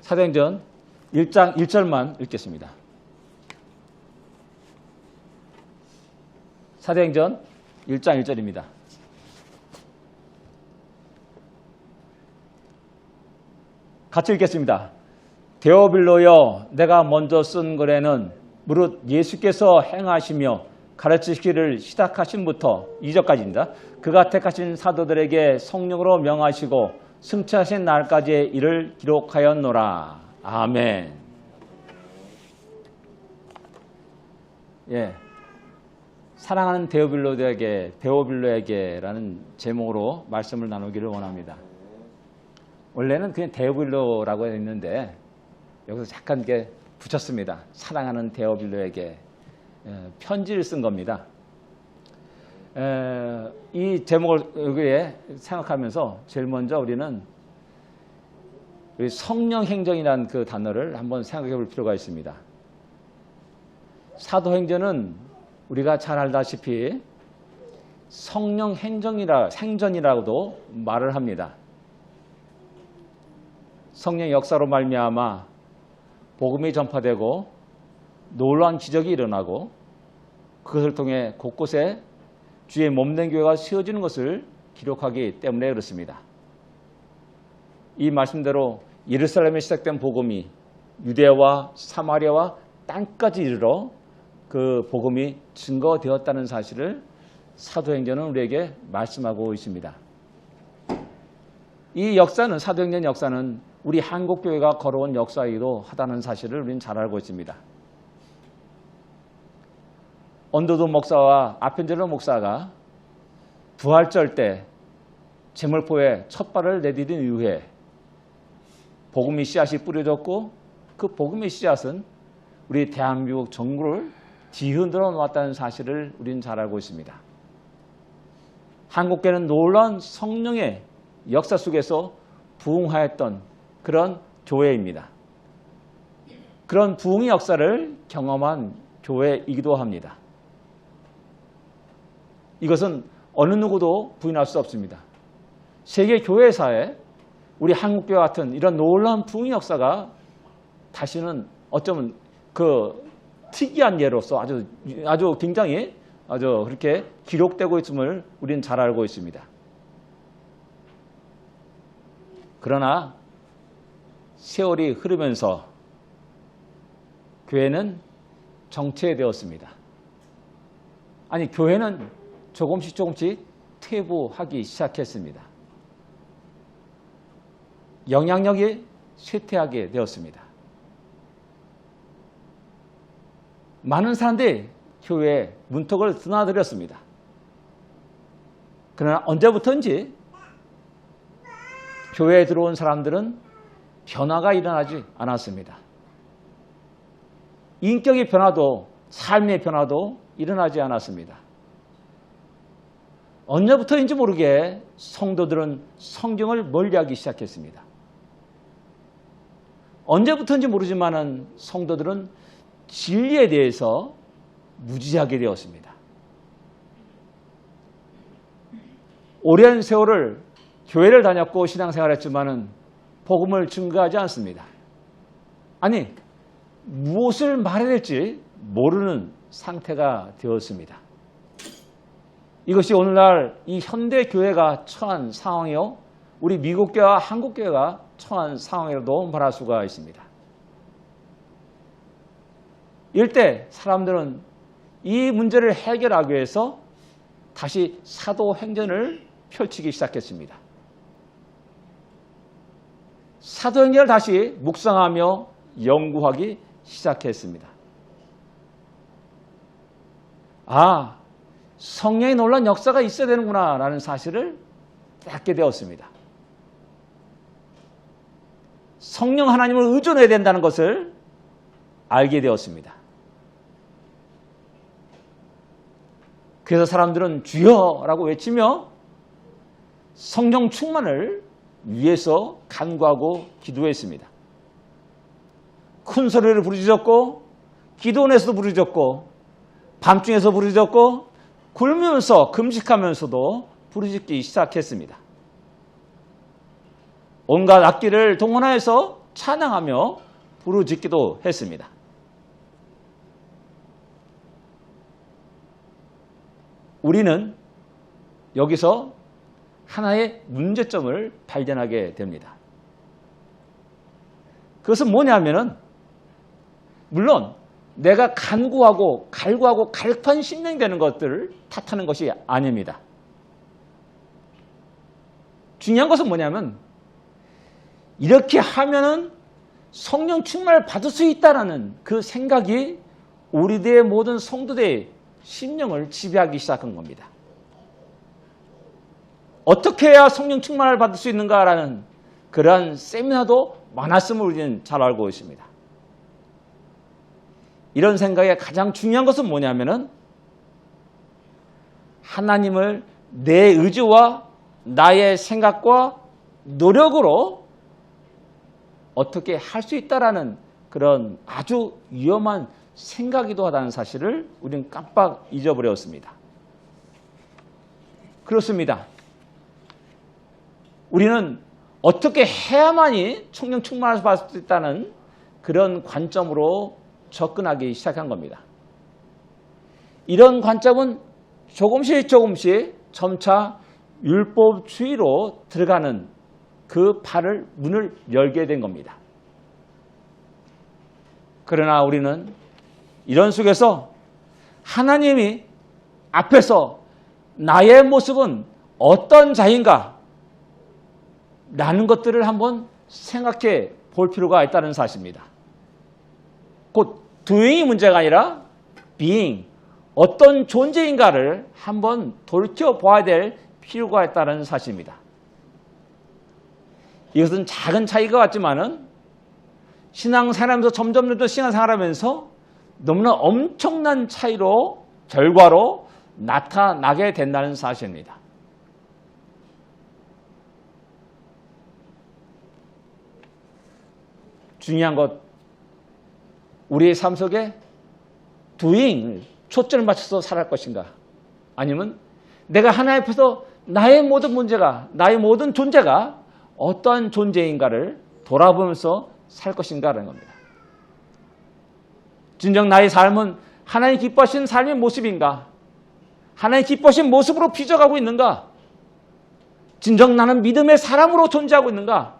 사도행전 1장 1절만 읽겠습니다. 사도행전 1장 1절입니다. 같이 읽겠습니다. 데오빌로여, 내가 먼저 쓴 글에는 무릇 예수께서 행하시며 가르치시기를 시작하신부터 2절까지입니다. 그가 택하신 사도들에게 성령으로 명하시고 승천하신 날까지의 일을 기록하였노라. 아멘. 예, 사랑하는 데오빌로에게라는 제목으로 말씀을 나누기를 원합니다. 원래는 그냥 데오빌로라고 했는데 여기서 잠깐 이렇게 붙였습니다. 사랑하는 데오빌로에게 편지를 쓴 겁니다. 이 제목을 여기에 생각하면서 제일 먼저 우리는 성령 행정이라는 그 단어를 한번 생각해 볼 필요가 있습니다. 사도행전은 우리가 잘 알다시피 성령 행전이라고도 말을 합니다. 성령 역사로 말미암아 복음이 전파되고 놀라운 기적이 일어나고 그것을 통해 곳곳에 주의 몸된 교회가 세워지는 것을 기록하기 때문에 그렇습니다. 이 말씀대로 예루살렘에 시작된 복음이 유대와 사마리아와 땅까지 이르러 그 복음이 증거되었다는 사실을 사도행전은 우리에게 말씀하고 있습니다. 이 역사는, 사도행전 역사는 우리 한국교회가 걸어온 역사이기도 하다는 사실을 우리는 잘 알고 있습니다. 언더도 목사와 아펜젤로 목사가 부활절 때 제물포에 첫 발을 내디딘 이후에 복음의 씨앗이 뿌려졌고 그 복음의 씨앗은 우리 대한민국 정부를 뒤흔들어 놓았다는 사실을 우리는 잘 알고 있습니다. 한국교회는 놀라운 성령의 역사 속에서 부흥하였던 그런 교회입니다. 그런 부흥의 역사를 경험한 교회이기도 합니다. 이것은 어느 누구도 부인할 수 없습니다. 세계 교회사에 우리 한국교회 같은 이런 놀라운 부흥의 역사가 다시는 어쩌면 그 특이한 예로서 아주 굉장히 그렇게 기록되고 있음을 우리는 잘 알고 있습니다. 그러나 세월이 흐르면서 교회는 정체되었습니다. 아니, 교회는 조금씩 퇴보하기 시작했습니다. 영향력이 쇠퇴하게 되었습니다. 많은 사람들이 교회에 문턱을 드나들였습니다. 그러나 언제부터인지 교회에 들어온 사람들은 변화가 일어나지 않았습니다. 인격의 변화도 삶의 변화도 일어나지 않았습니다. 언제부터인지 모르게 성도들은 성경을 멀리하기 시작했습니다. 언제부터인지 모르지만은 성도들은 진리에 대해서 무지하게 되었습니다. 오랜 세월을 교회를 다녔고 신앙생활했지만은 복음을 증거하지 않습니다. 아니, 무엇을 말해야 될지 모르는 상태가 되었습니다. 이것이 오늘날 이 현대 교회가 처한 상황이요, 우리 미국 교회와 한국 교회가 처한 상황이라도 말할 수가 있습니다. 이때 사람들은 이 문제를 해결하기 위해서 다시 사도행전을 펼치기 시작했습니다. 사도행전을 다시 묵상하며 연구하기 시작했습니다. 아, 성령의 놀라운 역사가 있어야 되는구나 라는 사실을 깨닫게 되었습니다. 성령 하나님을 의존해야 된다는 것을 알게 되었습니다. 그래서 사람들은 주여라고 외치며 성령 충만을 위해서 간구하고 기도했습니다. 큰 소리를 부르짖었고 기도원에서도 부르짖었고 밤중에서 부르짖었고 굶으면서 금식하면서도 부르짖기 시작했습니다. 온갖 악기를 동원하여서 찬양하며 부르짖기도 했습니다. 우리는 여기서 하나의 문제점을 발견하게 됩니다. 그것은 뭐냐면은 물론 내가 간구하고 갈구하고 갈판 신명되는 것들을 탓하는 것이 아닙니다. 중요한 것은 뭐냐면 이렇게 하면은 성령 충만을 받을 수 있다라는 그 생각이 우리들의 모든 성도들의 심령을 지배하기 시작한 겁니다. 어떻게 해야 성령 충만을 받을 수 있는가라는 그러한 세미나도 많았음을 우리는 잘 알고 있습니다. 이런 생각의 가장 중요한 것은 뭐냐면은 하나님을 내 의지와 나의 생각과 노력으로 어떻게 할 수 있다라는 그런 아주 위험한 생각이기도 하다는 사실을 우리는 깜빡 잊어버렸습니다. 그렇습니다. 우리는 어떻게 해야만이 성령 충만을 받을 수 있다는 그런 관점으로 접근하기 시작한 겁니다. 이런 관점은 조금씩 점차 율법주의로 들어가는 그 문을 열게 된 겁니다. 그러나 우리는 이런 속에서 하나님이 앞에서 나의 모습은 어떤 자인가 라는 것들을 한번 생각해 볼 필요가 있다는 사실입니다. 곧 doing이 문제가 아니라 being, 어떤 존재인가를 한번 돌이켜봐야 될 필요가 있다는 사실입니다. 이것은 작은 차이가 같지만은 신앙생활하면서 점점 더 신앙생활하면서 너무나 엄청난 차이로 결과로 나타나게 된다는 사실입니다. 중요한 것, 우리의 삶 속에 doing을 초점을 맞춰서 살아갈 것인가, 아니면 내가 하나님 앞에서 나의 모든 문제가, 나의 모든 존재가 어떠한 존재인가를 돌아보면서 살 것인가라는 겁니다. 진정 나의 삶은 하나님 기뻐하시는 삶의 모습인가? 하나님 기뻐하시는 모습으로 빚어가고 있는가? 진정 나는 믿음의 사람으로 존재하고 있는가?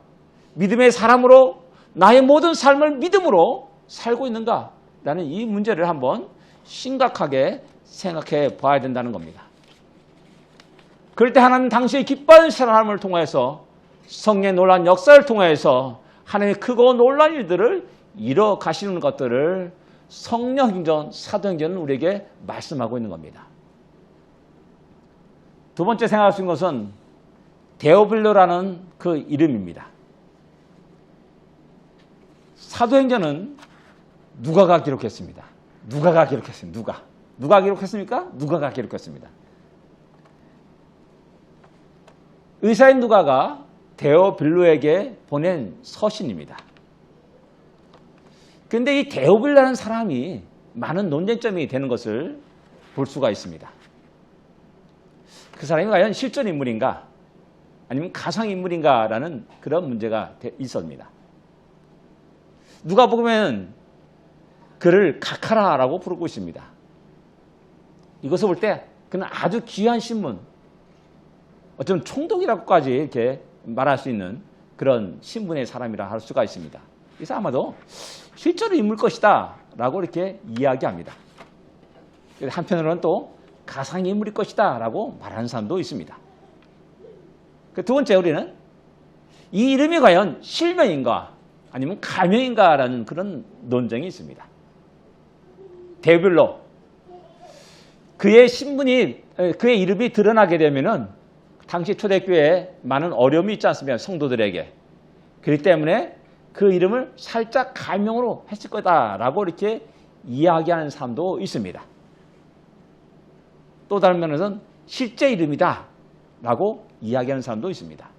믿음의 사람으로 나의 모든 삶을 믿음으로 살고 있는가? 라는 이 문제를 한번 심각하게 생각해 봐야 된다는 겁니다. 그럴 때 하나님 당시에 기뻐하는 사람을 통해서 성령의 놀라운 역사를 통해서 하나님의 크고 놀라운 일들을 이뤄 가시는 것들을 성령행전, 사도행전은 우리에게 말씀하고 있는 겁니다. 두 번째 생각할 수 있는 것은 데오빌로라는 그 이름입니다. 사도행전은 누가가 기록했습니다. 누가 기록했습니까? 누가가 기록했습니다. 의사인 누가가 데오빌로에게 보낸 서신입니다. 그런데 이 데오빌로라는 사람이 많은 논쟁점이 되는 것을 볼 수가 있습니다. 그 사람이 과연 실존 인물인가 아니면 가상 인물인가라는 그런 문제가 있습니다. 누가 보면 그를 가카라라고 부르고 있습니다. 이것을 볼 때 그는 아주 귀한 신문, 어쩌면 총독이라고까지 이렇게 말할 수 있는 그런 신분의 사람이라 할 수가 있습니다. 그래서 아마도 실제로 인물 것이다 라고 이렇게 이야기합니다. 한편으로는 또 가상의 인물일 것이다 라고 말하는 사람도 있습니다. 두 번째, 우리는 이 이름이 과연 실명인가 아니면 가명인가 라는 그런 논쟁이 있습니다. 데오빌로, 그의 신분이, 그의 이름이 드러나게 되면은 당시 초대교회에 많은 어려움이 있지 않습니까? 성도들에게. 그렇기 때문에 그 이름을 살짝 가명으로 했을 거다라고 이렇게 이야기하는 사람도 있습니다. 또 다른 면에서는 실제 이름이다 라고 이야기하는 사람도 있습니다.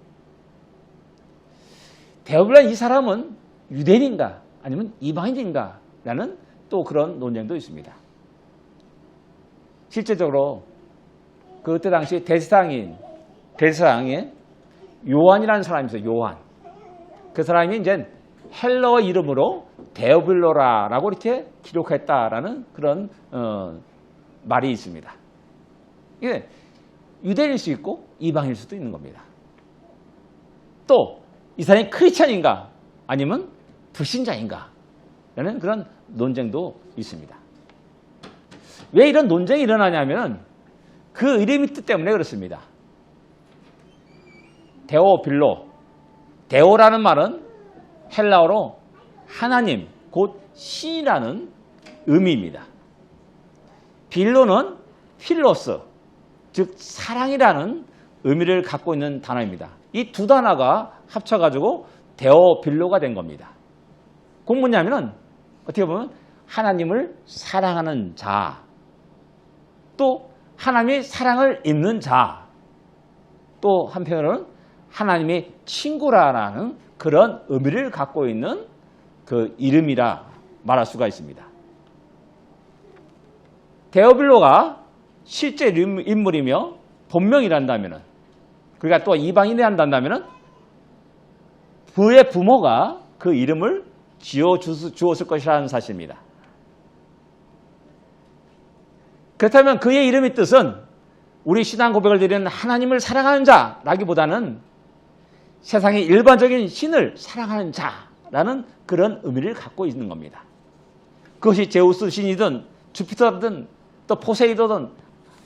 데오빌로, 이 사람은 유대인인가 아니면 이방인인가 라는 또 그런 논쟁도 있습니다. 실제적으로 그때 당시 대제사장인 요한이라는 사람이 있어요. 요한. 그 사람이 이제 헬라어 이름으로 데오빌로라라고 이렇게 기록했다라는 그런 말이 있습니다. 이게 유대인일 수 있고 이방인일 수도 있는 겁니다. 또 이 사람이 크리스찬인가 아니면 불신자인가 라는 그런 논쟁도 있습니다. 왜 이런 논쟁이 일어나냐면 그 이름의 뜻 때문에 그렇습니다. 데오빌로, 데오라는 말은 헬라어로 하나님, 곧 신이라는 의미입니다. 빌로는 필로스, 즉 사랑이라는 의미를 갖고 있는 단어입니다. 이 두 단어가 합쳐가지고 데오빌로가 된 겁니다. 그 뭐냐면은 어떻게 보면 하나님을 사랑하는 자, 또 하나님의 사랑을 입는 자, 또 한편으로는 하나님의 친구라는 그런 의미를 갖고 있는 그 이름이라 말할 수가 있습니다. 데오빌로가 실제 인물이며 본명이란다면, 그러니까 또 이방인이 한다면 그의 부모가 그 이름을 지어주었을 것이라는 사실입니다. 그렇다면 그의 이름의 뜻은 우리 신앙 고백을 드리는 하나님을 사랑하는 자라기보다는 세상의 일반적인 신을 사랑하는 자라는 그런 의미를 갖고 있는 겁니다. 그것이 제우스 신이든 주피터든 또 포세이도든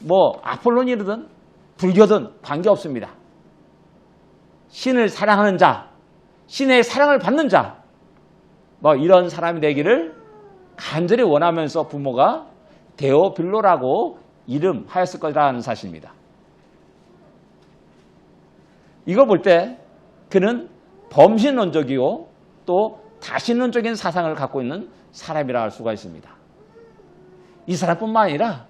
뭐 아폴론이든 불교든 관계없습니다. 신을 사랑하는 자, 신의 사랑을 받는 자, 뭐 이런 사람이 되기를 간절히 원하면서 부모가 데오빌로라고 이름하였을 거라는 사실입니다. 이걸 볼 때 그는 범신론적이고 또 다신론적인 사상을 갖고 있는 사람이라 할 수가 있습니다. 이 사람뿐만 아니라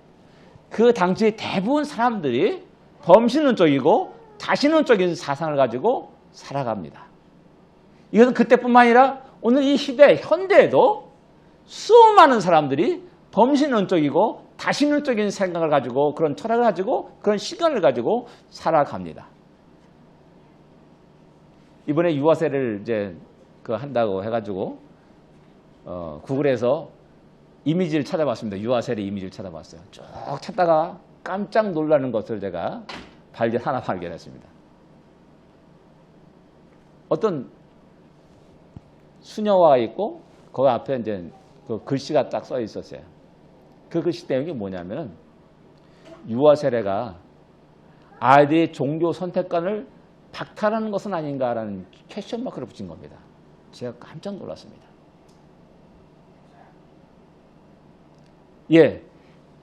그 당시 대부분 사람들이 범신론적이고 다신론적인 사상을 가지고 살아갑니다. 이것은 그때뿐만 아니라 오늘 이 시대, 현대에도 수많은 사람들이 범신론적이고 다신론적인 생각을 가지고 그런 철학을 가지고 그런 시간을 가지고 살아갑니다. 이번에 유아세를 이제 한다고 해가지고 구글에서 이미지를 찾아봤습니다. 유아세의 이미지를 찾아봤어요. 쭉 찾다가 깜짝 놀라는 것을 제가 하나 발견했습니다. 어떤 수녀화가 있고 그 앞에 이제 그 글씨가 딱 써 있었어요. 그 글씨 내용이 뭐냐면은 유아세례가 아이들의 종교 선택권을 박탈하는 것은 아닌가라는 퀘스천 마크를 붙인 겁니다. 제가 깜짝 놀랐습니다. 예,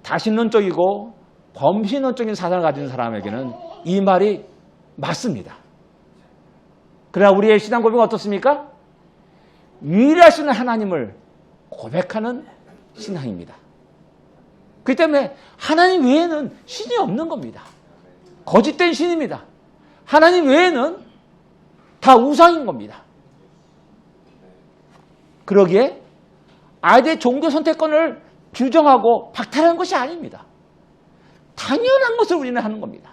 다신론적이고 범신론적인 사상을 가진 사람에게는 이 말이 맞습니다. 그러나 우리의 신앙 고백은 어떻습니까? 유일하신 하나님을 고백하는 신앙입니다. 그렇기 때문에 하나님 외에는 신이 없는 겁니다. 거짓된 신입니다. 하나님 외에는 다 우상인 겁니다. 그러기에 아이들의 종교 선택권을 규정하고 박탈하는 것이 아닙니다. 당연한 것을 우리는 하는 겁니다.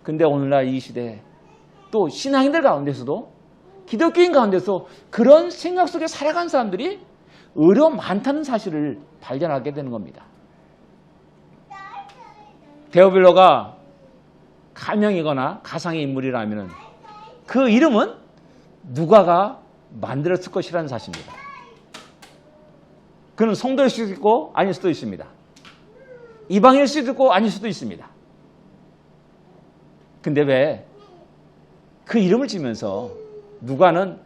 근데 오늘날 이 시대에 또 신앙인들 가운데서도 기독교인 가운데서 그런 생각 속에 살아간 사람들이 의외로 많다는 사실을 발견하게 되는 겁니다. 데오빌로가 가명이거나 가상의 인물이라면 그 이름은 누가가 만들었을 것이라는 사실입니다. 그는 성도일 수도 있고 아닐 수도 있습니다. 이방인일 수도 있고 아닐 수도 있습니다. 근데 왜 그 이름을 지면서 누가는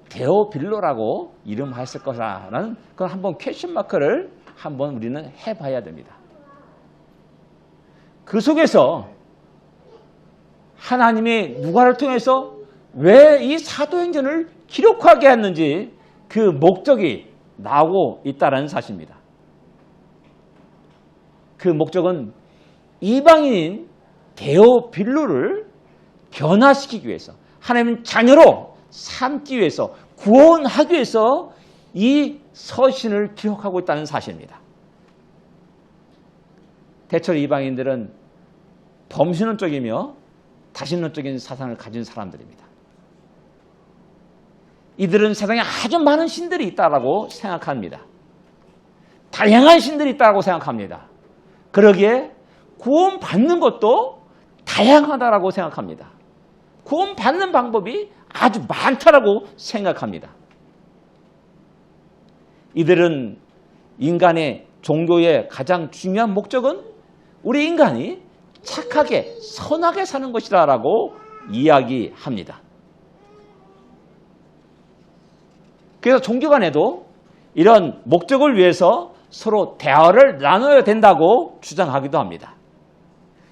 데오빌로라고 이름하였을 것이라는 그런 한번 퀘스천 마크를 한번 우리는 해봐야 됩니다. 그 속에서 하나님이 누가를 통해서 왜 이 사도행전을 기록하게 했는지 그 목적이 나오고 있다는 사실입니다. 그 목적은 이방인인 데오빌로를 변화시키기 위해서 하나님 자녀로 삼기 위해서 구원하기 위해서 이 서신을 기록하고 있다는 사실입니다. 대체로 이방인들은 범신론적이며 다신론적인 사상을 가진 사람들입니다. 이들은 세상에 아주 많은 신들이 있다고 생각합니다. 다양한 신들이 있다고 생각합니다. 그러기에 구원받는 것도 다양하다고 생각합니다. 구원받는 방법이 아주 많다고 생각합니다. 이들은 인간의 종교의 가장 중요한 목적은 우리 인간이 착하게 선하게 사는 것이라고 이야기합니다. 그래서 종교 간에도 이런 목적을 위해서 서로 대화를 나눠야 된다고 주장하기도 합니다.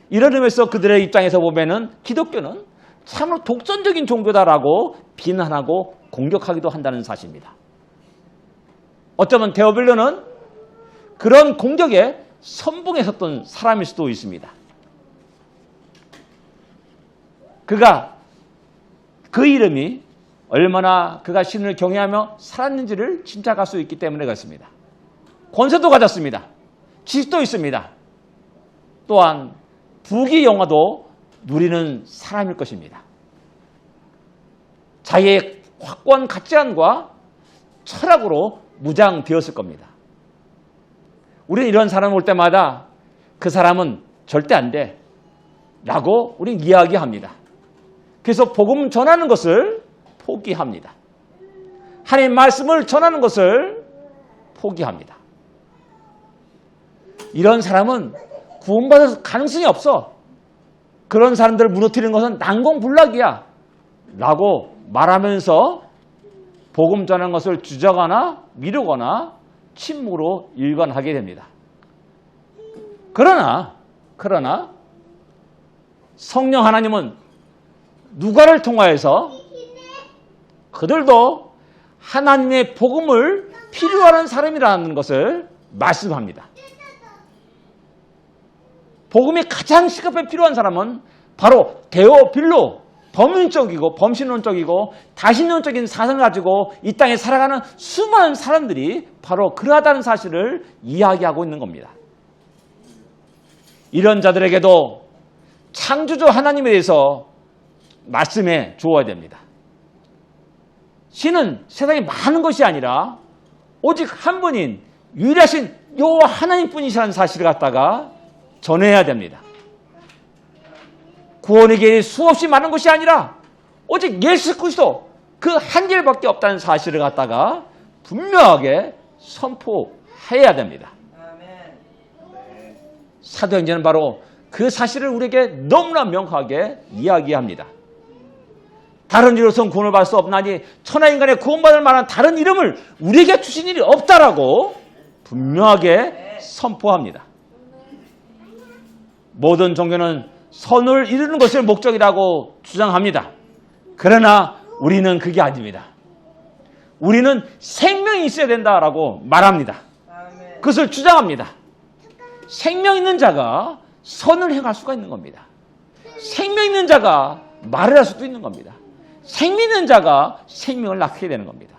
이런 의미에서 그들의 입장에서 보면은 기독교는 참으로 독선적인 종교다라고 비난하고 공격하기도 한다는 사실입니다. 어쩌면 데오빌로는 그런 공격에 선봉에 섰던 사람일 수도 있습니다. 그 이름이 얼마나 그가 신을 경외하며 살았는지를 짐작할 수 있기 때문에 그렇습니다. 권세도 가졌습니다. 지식도 있습니다. 또한 부귀 영화도 누리는 사람일 것입니다. 자기의 확고한 가치관과 철학으로 무장되었을 겁니다. 우리는 이런 사람을 볼 때마다 그 사람은 절대 안 돼 라고 우리는 이야기합니다. 그래서 복음 전하는 것을 포기합니다. 하나님의 말씀을 전하는 것을 포기합니다. 이런 사람은 구원받을 가능성이 없어. 그런 사람들을 무너뜨리는 것은 난공불락이야 라고 말하면서 복음 전하는 것을 주저하거나 미루거나 침묵으로 일관하게 됩니다. 그러나 성령 하나님은 누가를 통하여서 그들도 하나님의 복음을 필요하는 사람이라는 것을 말씀합니다. 복음이 가장 시급해 필요한 사람은 바로 데오빌로, 범신론적이고 다신론적인 사상을 가지고 이 땅에 살아가는 수많은 사람들이 바로 그러하다는 사실을 이야기하고 있는 겁니다. 이런 자들에게도 창조주 하나님에 대해서 말씀해 주어야 됩니다. 신은 세상에 많은 것이 아니라 오직 한 분인 유일하신 여호와 하나님뿐이시라는 사실을 갖다가 전해야 됩니다. 구원의 길이 수없이 많은 것이 아니라 오직 예수 그리스도 그 한 길밖에 없다는 사실을 갖다가 분명하게 선포해야 됩니다. 사도행전은 바로 그 사실을 우리에게 너무나 명확하게 이야기합니다. 다른 이로서는 구원을 받을 수 없나니 천하인간의 구원받을 만한 다른 이름을 우리에게 주신 일이 없다라고 분명하게 선포합니다. 모든 종교는 선을 이루는 것을 목적이라고 주장합니다. 그러나 우리는 그게 아닙니다. 우리는 생명이 있어야 된다라고 말합니다. 그것을 주장합니다. 생명 있는 자가 선을 행할 수가 있는 겁니다. 생명 있는 자가 말을 할 수도 있는 겁니다. 생명 있는 자가 생명을 낳게 되는 겁니다.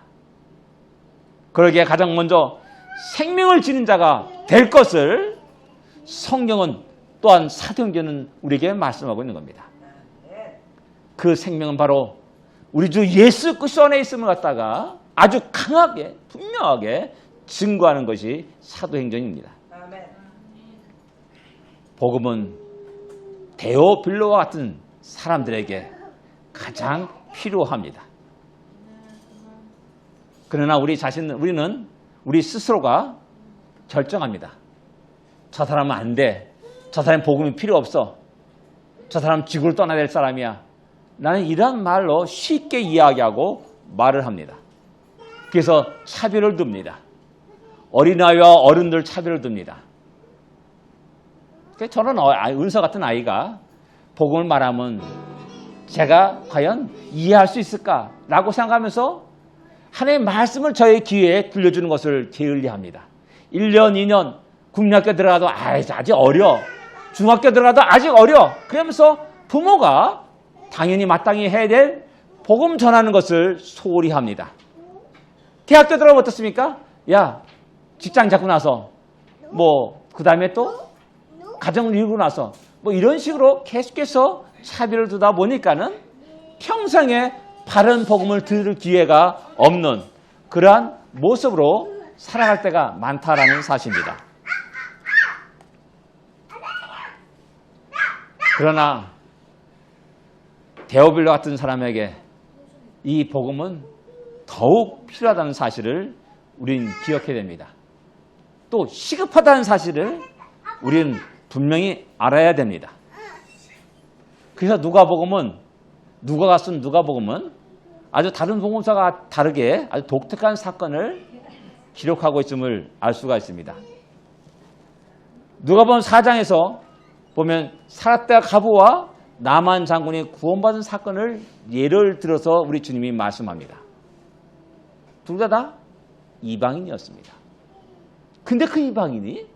그러기에 가장 먼저 생명을 지닌 자가 될 것을 성경은 또한 사도행전은 우리에게 말씀하고 있는 겁니다. 그 생명은 바로 우리 주 예수 그리스도 안에 있음을 갖다가 아주 강하게 분명하게 증거하는 것이 사도행전입니다. 복음은 데오빌로와 같은 사람들에게 가장 필요합니다. 그러나 우리는 우리 스스로가 결정합니다. 저 사람은 안 돼. 저 사람 복음이 필요 없어. 저 사람 지구를 떠나야 될 사람이야. 나는 이런 말로 쉽게 이야기하고 말을 합니다. 그래서 차별을 둡니다. 어린아이와 어른들 차별을 둡니다. 저는 은서 같은 아이가 복음을 말하면 제가 과연 이해할 수 있을까라고 생각하면서 하나님의 말씀을 저의 귀에 들려주는 것을 게을리합니다. 1년, 2년 국민학교 들어가도 아직 어려. 중학교 들어가도 아직 어려. 그러면서 부모가 당연히 마땅히 해야 될 복음 전하는 것을 소홀히 합니다. 대학교 들어가면 어떻습니까? 야, 직장 잡고 나서 그 다음에 또 가정을 이루고 나서 이런 식으로 계속해서 차별을 두다 보니까는 평생에 바른 복음을 들을 기회가 없는 그러한 모습으로 살아갈 때가 많다라는 사실입니다. 그러나 데오빌로 같은 사람에게 이 복음은 더욱 필요하다는 사실을 우리는 기억해야 됩니다. 또 시급하다는 사실을 우리는 분명히 알아야 됩니다. 그래서 누가가 쓴 누가복음은 아주 다른 복음서가 다르게 아주 독특한 사건을 기록하고 있음을 알 수가 있습니다. 누가복음 4장에서 보면 사라떼 가부와 나만 장군이 구원받은 사건을 예를 들어서 우리 주님이 말씀합니다. 둘 다 이방인이었습니다. 근데 그 이방인이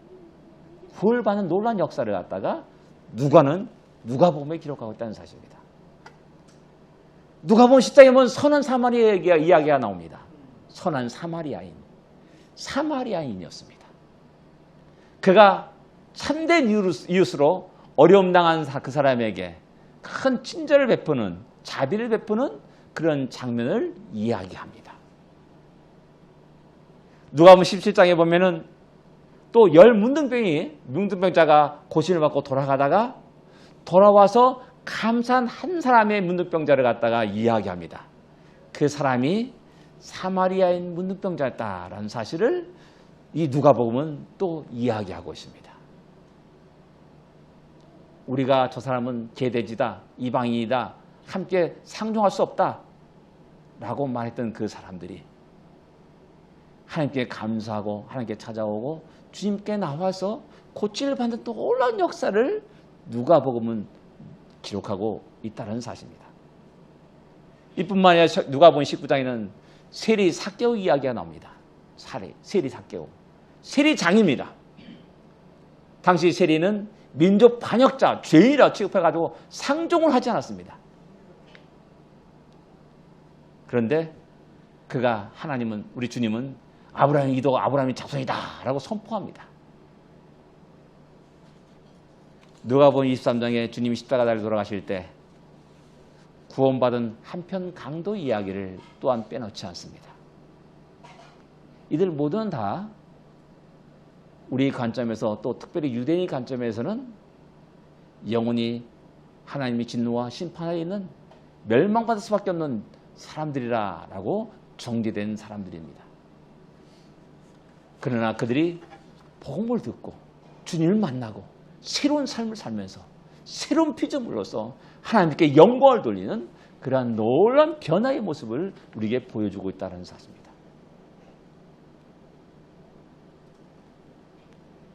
구원받는 놀라운 역사를 갖다가 누가복음에 기록하고 있다는 사실입니다. 누가복음 10장에 보면 선한 사마리아 이야기가 나옵니다. 선한 사마리아인이었습니다. 그가 참된 이웃으로 어려움 당한 그 사람에게 큰 친절을 베푸는 자비를 베푸는 그런 장면을 이야기합니다. 누가복음 17장에 보면은 또 10 문둥병자가 고신을 받고 돌아가다가 돌아와서 감사한 한 사람의 문둥병자를 갖다가 이야기합니다. 그 사람이 사마리아인 문둥병자였다라는 사실을 이 누가복음은 또 이야기하고 있습니다. 우리가 저 사람은 개돼지다, 이방인이다, 함께 상종할 수 없다 라고 말했던 그 사람들이 하나님께 감사하고 하나님께 찾아오고 주님께 나와서 고침을 받는 놀라운 역사를 누가복음은 기록하고 있다는 사실입니다. 이뿐만 아니라 누가복음 19장에는 세리 삭개오 이야기가 나옵니다. 세리 삭개오. 세리장입니다. 당시 세리는 민족 반역자, 죄인이라 취급해가지고 상종을 하지 않았습니다. 그런데 우리 주님은 아브라함의 이도가 아브라함의 자손이다 라고 선포합니다. 누가복음 23장에 주님이 십자가를 돌아가실 때 구원받은 한편 강도 이야기를 또한 빼놓지 않습니다. 이들 모두는 다 우리 관점에서 또 특별히 유대인의 관점에서는 영원히 하나님의 진노와 심판에 있는 멸망받을 수밖에 없는 사람들이라고 정죄된 사람들입니다. 그러나 그들이 복음을 듣고 주님을 만나고 새로운 삶을 살면서 새로운 피조물로서 하나님께 영광을 돌리는 그러한 놀라운 변화의 모습을 우리에게 보여주고 있다는 사실입니다.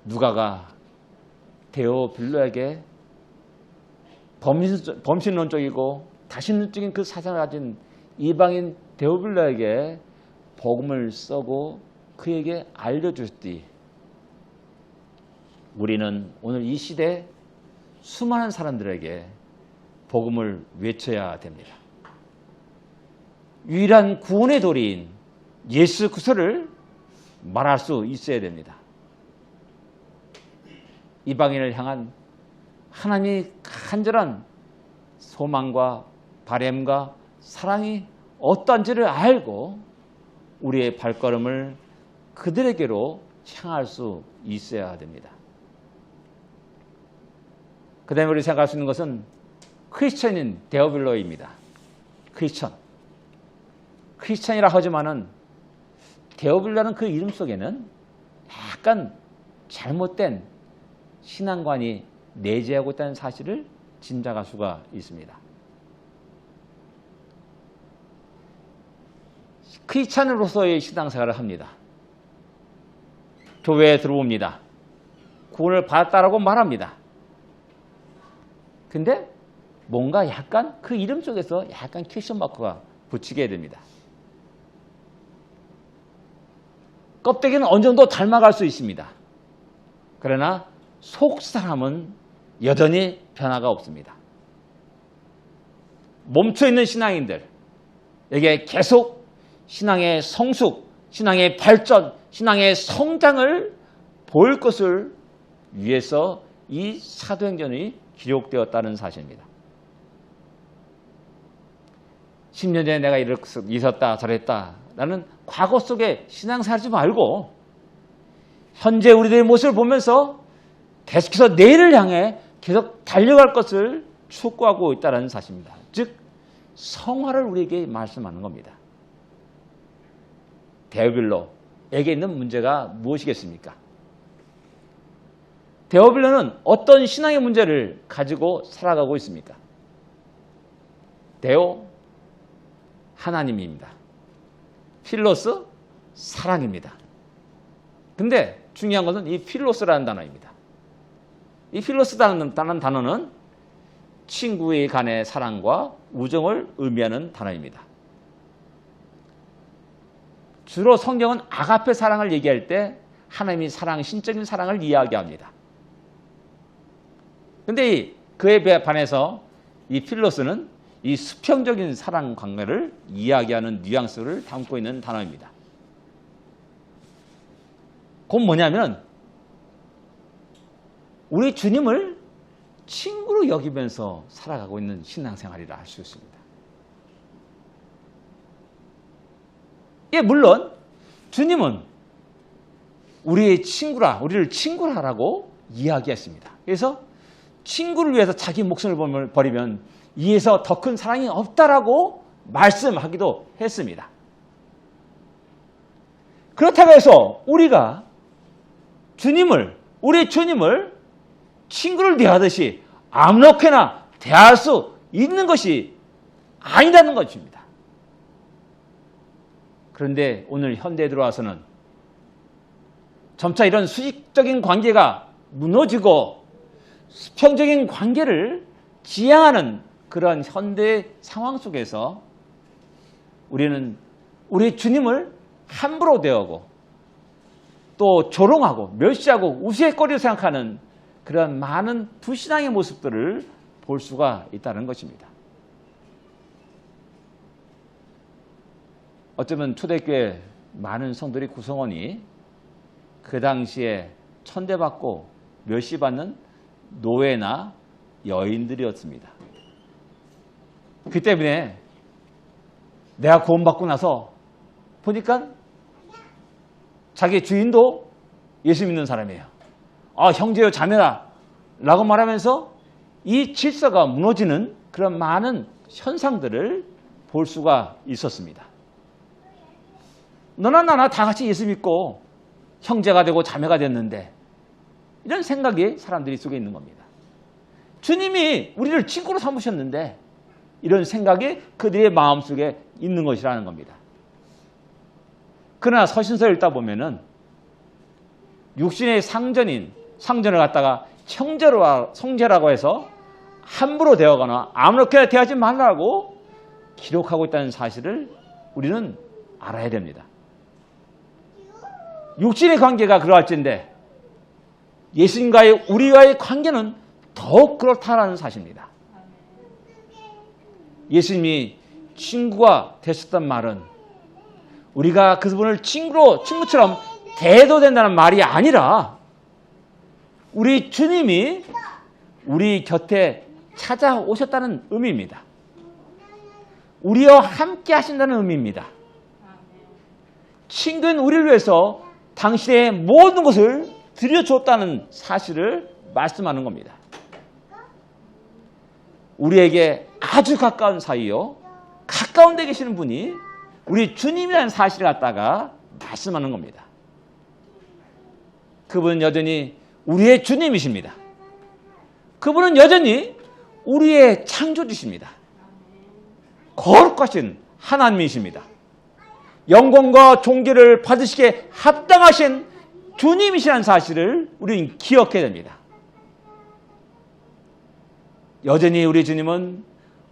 누가가 데오빌로에게 범신론적이고 다신론적인 그 사상을 가진 이방인 데오빌로에게 복음을 써고 그에게 알려주었더니 우리는 오늘 이 시대에 수많은 사람들에게 복음을 외쳐야 됩니다. 유일한 구원의 도리인 예수 그리스도를 말할 수 있어야 됩니다. 이방인을 향한 하나님의 간절한 소망과 바램과 사랑이 어떠한지를 알고 우리의 발걸음을 그들에게로 향할 수 있어야 됩니다. 그 다음에 우리 생각할 수 있는 것은 크리스천인 데오빌로입니다. 크리스천이라 하지만은 데오빌로라는 그 이름 속에는 약간 잘못된 신앙관이 내재하고 있다는 사실을 짐작할 수가 있습니다. 크리스찬으로서의 신앙생활을 합니다. 교회에 들어옵니다. 구원을 받았다라고 말합니다. 근데 뭔가 약간 그 이름 속에서 약간 퀘스천 마크가 붙이게 됩니다. 껍데기는 어느 정도 닮아갈 수 있습니다. 그러나 속 사람은 여전히 변화가 없습니다. 멈춰있는 신앙인들에게 계속 신앙의 성숙, 신앙의 발전, 신앙의 성장을 보일 것을 위해서 이 사도행전이 기록되었다는 사실입니다. 10년 전에 내가 이렇게 있었다 저랬다 라는 과거 속에 신앙생활하지 말고 현재 우리들의 모습을 보면서 계속해서 내일을 향해 계속 달려갈 것을 촉구하고 있다는 사실입니다. 즉 성화를 우리에게 말씀하는 겁니다. 데오빌로에게 있는 문제가 무엇이겠습니까? 데오빌로는 어떤 신앙의 문제를 가지고 살아가고 있습니까? 데오, 하나님입니다. 필로스, 사랑입니다. 근데 중요한 것은 이 필로스라는 단어입니다. 이 필로스라는 단어는 친구의 간의 사랑과 우정을 의미하는 단어입니다. 주로 성경은 아가페 사랑을 얘기할 때 하나님이 사랑, 신적인 사랑을 이야기합니다. 근데 그에 반해서 이 필로스는 이 수평적인 사랑 관계를 이야기하는 뉘앙스를 담고 있는 단어입니다. 그건 뭐냐면 우리 주님을 친구로 여기면서 살아가고 있는 신앙생활이라 할 수 있습니다. 예, 물론 주님은 우리의 친구라, 우리를 친구라라고 이야기했습니다. 그래서 친구를 위해서 자기 목숨을 버리면 이에서 더 큰 사랑이 없다라고 말씀하기도 했습니다. 그렇다고 해서 우리가 우리 주님을 친구를 대하듯이 아무렇게나 대할 수 있는 것이 아니라는 것입니다. 그런데 오늘 현대에 들어와서는 점차 이런 수직적인 관계가 무너지고 수평적인 관계를 지향하는 그런 현대 상황 속에서 우리는 우리 주님을 함부로 대하고 또 조롱하고 멸시하고 우스갯거리로 생각하는 그런 많은 불신앙의 모습들을 볼 수가 있다는 것입니다. 어쩌면 초대교회 많은 성도들이 구성원이 그 당시에 천대받고 멸시받는 노예나 여인들이었습니다. 그 때문에 내가 구원받고 나서 보니까 자기 주인도 예수 믿는 사람이에요. 아, 형제요 자매라 라고 말하면서 이 질서가 무너지는 그런 많은 현상들을 볼 수가 있었습니다. 너나 나나 다 같이 예수 믿고 형제가 되고 자매가 됐는데 이런 생각이 사람들이 속에 있는 겁니다. 주님이 우리를 친구로 삼으셨는데 이런 생각이 그들의 마음속에 있는 것이라는 겁니다. 그러나 서신서 읽다 보면은 육신의 상전을 갖다가 형제라고 해서 함부로 대하거나 아무렇게나 대하지 말라고 기록하고 있다는 사실을 우리는 알아야 됩니다. 육신의 관계가 그러할진데 예수님과의 우리와의 관계는 더욱 그렇다는 사실입니다. 예수님이 친구가 되셨단 말은 우리가 그분을 친구처럼 대해도 된다는 말이 아니라 우리 주님이 우리 곁에 찾아오셨다는 의미입니다. 우리와 함께 하신다는 의미입니다. 친구인 우리를 위해서 당신의 모든 것을 드려줬다는 사실을 말씀하는 겁니다. 우리에게 아주 가까운 사이요, 가까운 데 계시는 분이 우리 주님이라는 사실을 갖다가 말씀하는 겁니다. 그분은 여전히 우리의 주님이십니다. 그분은 여전히 우리의 창조주십니다. 거룩하신 하나님이십니다. 영광과 존귀를 받으시기에 합당하신 주님이시라는 사실을 우리는 기억해야 됩니다. 여전히 우리 주님은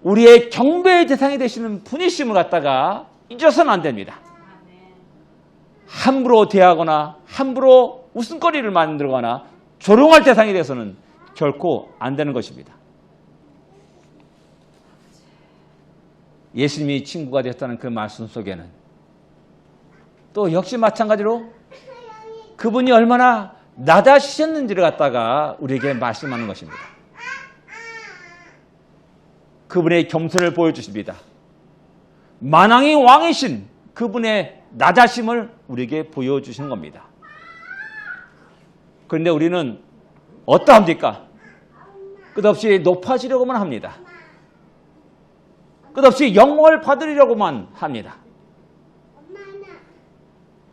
우리의 경배의 대상이 되시는 분이심을 갖다가 잊어서는 안 됩니다. 함부로 대하거나 함부로 웃음거리를 만들거나 조롱할 대상이 돼서는 결코 안 되는 것입니다. 예수님이 친구가 되었다는 그 말씀 속에는 또 역시 마찬가지로 그분이 얼마나 낮아지셨는지를 갖다가 우리에게 말씀하는 것입니다. 그분의 겸손을 보여주십니다. 만왕의 왕이신 그분의 낮아심을 우리에게 보여주시는 겁니다. 그런데 우리는 어떠합니까? 끝없이 높아지려고만 합니다. 끝없이 영광을 받으려고만 합니다.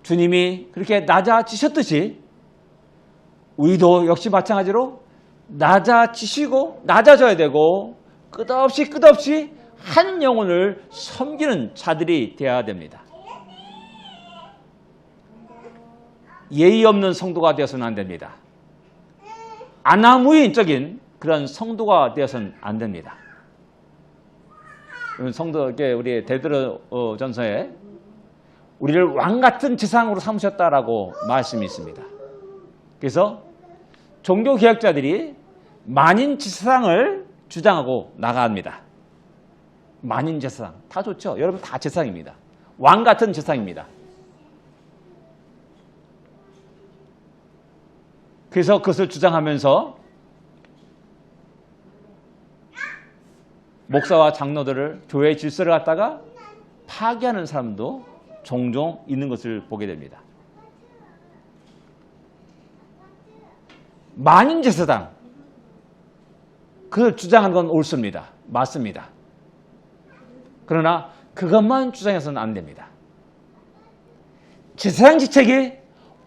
주님이 그렇게 낮아지셨듯이 우리도 역시 마찬가지로 낮아지시고 낮아져야 되고 끝없이 한 영혼을 섬기는 자들이 되어야 됩니다. 예의 없는 성도가 되어서는 안 됩니다. 아나무인적인 그런 성도가 되어서는 안 됩니다. 성도에게 우리 베드로전서에 우리를 왕같은 지상으로 삼으셨다라고 말씀이 있습니다. 그래서 종교개혁자들이 만인지상을 주장하고 나갑니다. 만인지상 다 좋죠. 여러분 다 지상입니다. 왕같은 지상입니다. 그래서 그것을 주장하면서 목사와 장로들을 교회의 질서를 갖다가 파괴하는 사람도 종종 있는 것을 보게 됩니다. 만인제사당 그걸 주장하는 건 옳습니다. 맞습니다. 그러나 그것만 주장해서는 안 됩니다. 제사장 직책이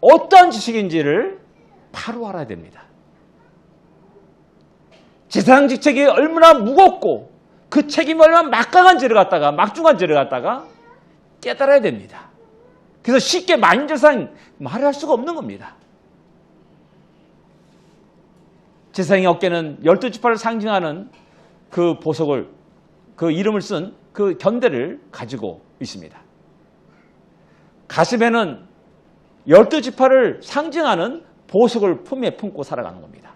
어떤 직책인지를 바로 알아야 됩니다. 제사장 직책이 얼마나 무겁고 그 책임이 얼마나 막중한 죄를 갖다가 깨달아야 됩니다. 그래서 쉽게 만인제사장 말을 할 수가 없는 겁니다. 제사장의 어깨는 12지파를 상징하는 그 보석을, 그 이름을 쓴 그 견대를 가지고 있습니다. 가슴에는 12지파를 상징하는 보석을 품에 품고 살아가는 겁니다.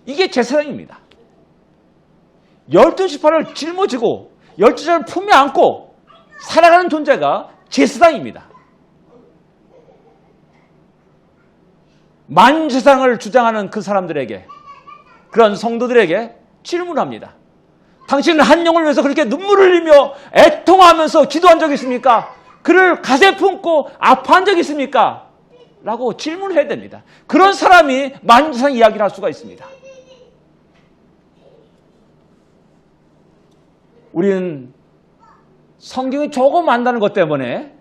이게 제사장입니다. 12지파를 짊어지고 12지파를 품에 안고 살아가는 존재가 제사장입니다. 만인제사장을 주장하는 그 사람들에게, 그런 성도들에게 질문합니다. 당신은 한 영을 위해서 그렇게 눈물을 흘리며 애통하면서 기도한 적이 있습니까? 그를 가세 품고 아파한 적이 있습니까? 라고 질문해야 됩니다. 그런 사람이 만인제사장 이야기를 할 수가 있습니다. 우리는 성경이 조금 안다는 것 때문에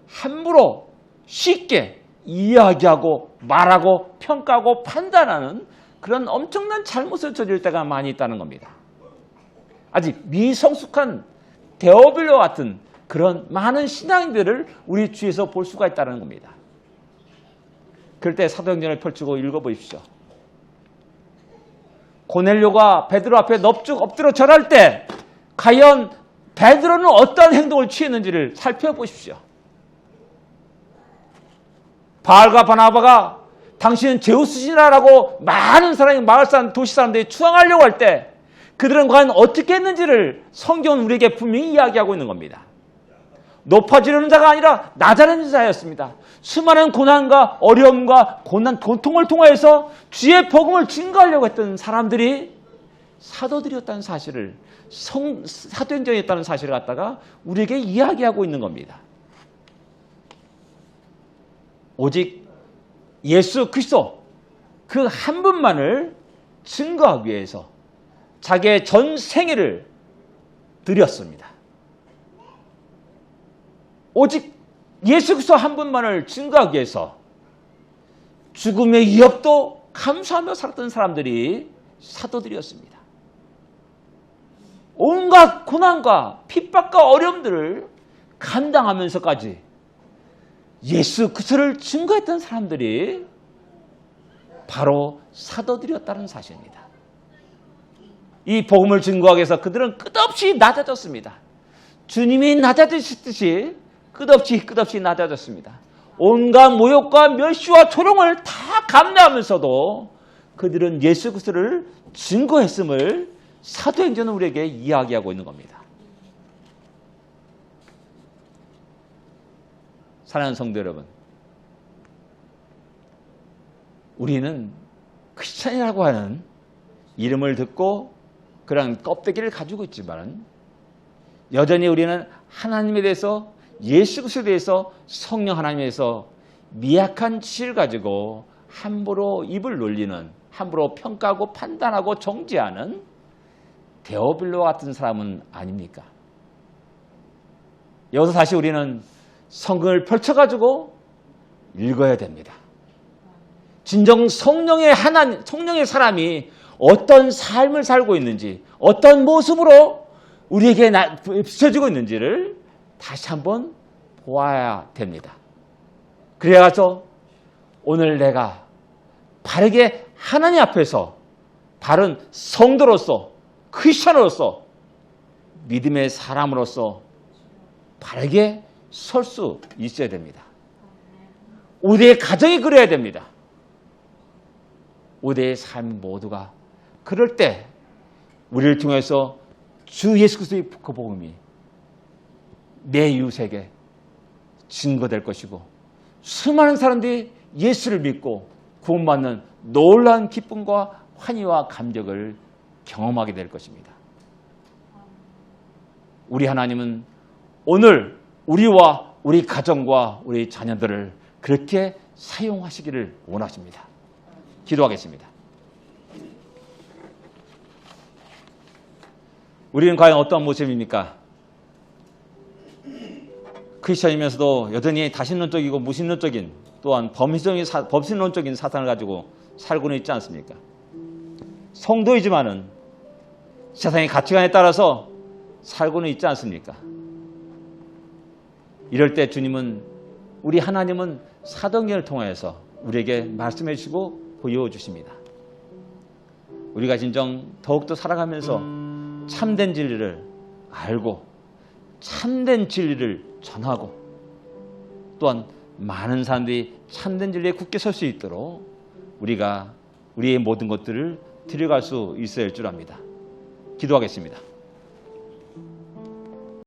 함부로 쉽게 이야기하고 말하고 평가하고 판단하는 그런 엄청난 잘못을 저질 때가 많이 있다는 겁니다. 아직 미성숙한 데오빌로 같은 그런 많은 신앙인들을 우리 주위에서 볼 수가 있다는 겁니다. 그럴 때 사도행전을 펼치고 읽어보십시오. 고넬료가 베드로 앞에 넙죽 엎드려 절할 때 과연 베드로는 어떤 행동을 취했는지를 살펴보십시오. 바알과 바나바가 당신은 제우스시라라고 많은 사람이 마을 사람, 도시 사람들이 추앙하려고 할 때 그들은 과연 어떻게 했는지를 성경은 우리에게 분명히 이야기하고 있는 겁니다. 높아지려는 자가 아니라 낮아지는 자였습니다. 수많은 고난과 어려움과 고통을 통하여서 주의 복음을 증거하려고 했던 사람들이 사도들이었다는 사실을, 사도행전이었다는 사실을 갖다가 우리에게 이야기하고 있는 겁니다. 오직 예수 그리스도 그 한 분만을 증거하기 위해서 자기의 전 생애를 드렸습니다. 오직 예수 그리스도 한 분만을 증거하기 위해서 죽음의 위협도 감수하며 살았던 사람들이 사도들이었습니다. 온갖 고난과 핍박과 어려움들을 감당하면서까지 예수 그리스도를 증거했던 사람들이 바로 사도들이었다는 사실입니다. 이 복음을 증거하기 위해서 그들은 끝없이 낮아졌습니다. 주님이 낮아지셨듯이 끝없이 낮아졌습니다. 온갖 모욕과 멸시와 조롱을 다 감내하면서도 그들은 예수 그리스도를 증거했음을 사도행전은 우리에게 이야기하고 있는 겁니다. 사랑하는 성도 여러분, 우리는 크리스찬이라고 하는 이름을 듣고 그런 껍데기를 가지고 있지만 여전히 우리는 하나님에 대해서, 예수 그리스도에 대해서, 성령 하나님에 대해서 미약한 지식을 가지고 함부로 입을 놀리는, 함부로 평가하고 판단하고 정죄하는 데오빌로와 같은 사람은 아닙니까? 여기서 다시 우리는 성경을 펼쳐가지고 읽어야 됩니다. 진정 성령의 사람이 어떤 삶을 살고 있는지, 어떤 모습으로 우리에게 비춰지고 있는지를 다시 한번 보아야 됩니다. 그래서 오늘 내가 바르게 하나님 앞에서 바른 성도로서, 크리스천으로서, 믿음의 사람으로서 바르게 설 수 있어야 됩니다. 우리의 가정이 그래야 됩니다. 우리의 삶 모두가 그럴 때 우리를 통해서 주 예수 그리스도의 그 복음이 내 이웃에게 증거될 것이고, 수많은 사람들이 예수를 믿고 구원받는 놀라운 기쁨과 환희와 감격을 경험하게 될 것입니다. 우리 하나님은 오늘 우리와 우리 가정과 우리 자녀들을 그렇게 사용하시기를 원하십니다. 기도하겠습니다. 우리는 과연 어떤 모습입니까? 크리스천이면서도 여전히 다신론적이고 무신론적인, 또한 범신론적인 사상을 가지고 살고는 있지 않습니까? 성도이지만은 세상의 가치관에 따라서 살고는 있지 않습니까? 이럴 때 주님은, 우리 하나님은 사도행전을 통해서 우리에게 말씀해 주시고 보여주십니다. 우리가 진정 더욱더 살아가면서 참된 진리를 알고 참된 진리를 전하고, 또한 많은 사람들이 참된 진리에 굳게 설 수 있도록 우리가 우리의 모든 것들을 들여갈 수 있어야 할 줄 압니다. 기도하겠습니다.